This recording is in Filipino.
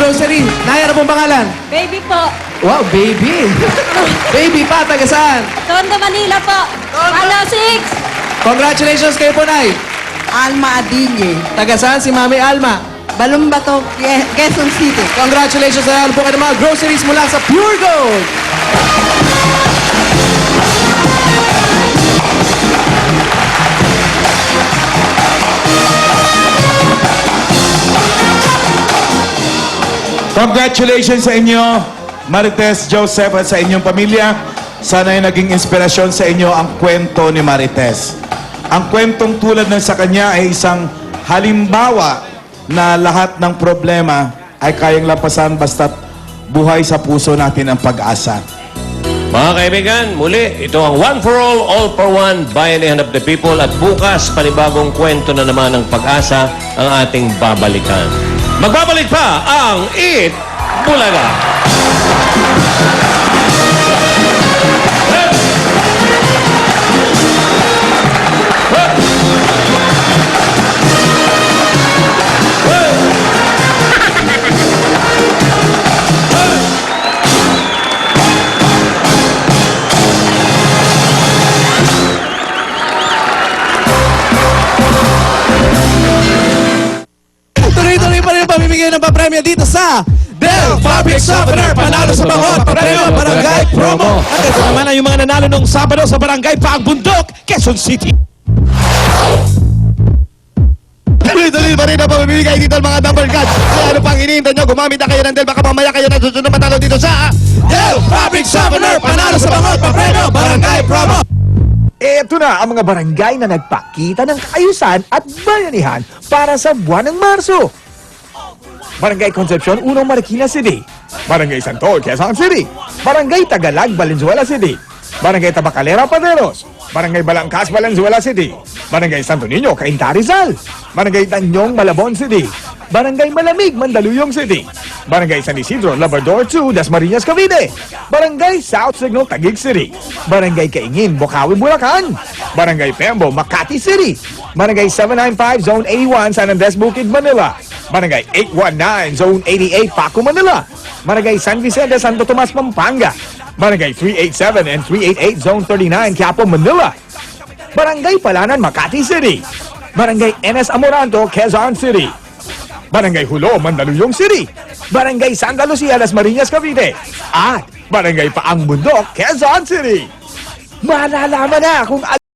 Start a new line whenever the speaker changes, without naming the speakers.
grocery. Nay, ano pong pangalan?
Baby po.
Wow, baby. Baby pa, taga saan?
Tondo, Manila po. Hello, 6.
Congratulations kayo po, Nay.
Alma Adille.
Taga saan si Mami Alma?
Balumbato, Quezon City.
Congratulations sa po kayo ng mga groceries mula sa Pure Gold.
Congratulations sa inyo, Marites, Joseph, at sa inyong pamilya. Sana ay naging inspirasyon sa inyo ang kwento ni Marites. Ang kwentong tulad ng sa kanya ay isang halimbawa na lahat ng problema ay kayang lampasan basta't buhay sa puso natin ang pag-asa.
Mga kaibigan, muli, ito ang One for All for One, Bayanihan of the People. At bukas, panibagong kwento na naman ng pag-asa ang ating babalikan. Magbabalik pa ang Eat Bulaga!
Tuloy-tuloy pa rin ang pamimigay ng papremyo dito sa Del Fabric Softener. Panalo sa bangot, papremyo, barangay promo.
At ito naman ay yung mga nanalo nung Sabado sa Barangay Paang Bundok, Quezon City.
Tuloy-tuloy pa rin ang pamimigay dito ang mga double cards. Kaya ano pang iniintay nyo, gumamit na kayo ng Del. Baka mamaya kayo na susunod na matalo dito sa
Del Fabric Softener. Panalo sa bangot, papremyo, barangay promo.
Ito na ang mga barangay na nagpakita ng kaayusan at bayanihan para sa buwan ng Marso. Barangay Concepcion, Unong Marikina City. Barangay Santol, Quezon City. Barangay Tagalag, Valenzuela City. Barangay Tabacalera, Paderos. Barangay Balangkas, Valenzuela City. Barangay Santo Niño, Cainta, Rizal. Barangay Tanyong, Malabon City. Barangay Malamig, Mandaluyong City. Barangay San Isidro, Labrador 2, Dasmariñas, Cavite. Barangay South Signal, Taguig City. Barangay Kaingin, Bocaue, Bulacan. Barangay Pembo, Makati City. Barangay 795, Zone 81, San Andres, Bukid, Manila. Barangay 819, Zone 88, Paco, Manila. Barangay San Vicente, Santo Tomas, Pampanga. Barangay 387 and 388, Zone 39, Quiapo, Manila. Barangay Palanan, Makati City. Barangay NS Amoranto, Quezon City. Barangay Hulo, Mandaluyong City. Barangay Santa Lucia, Dasmariñas, Cavite. At Barangay Paang Bundok, Quezon City. Malalaman na kung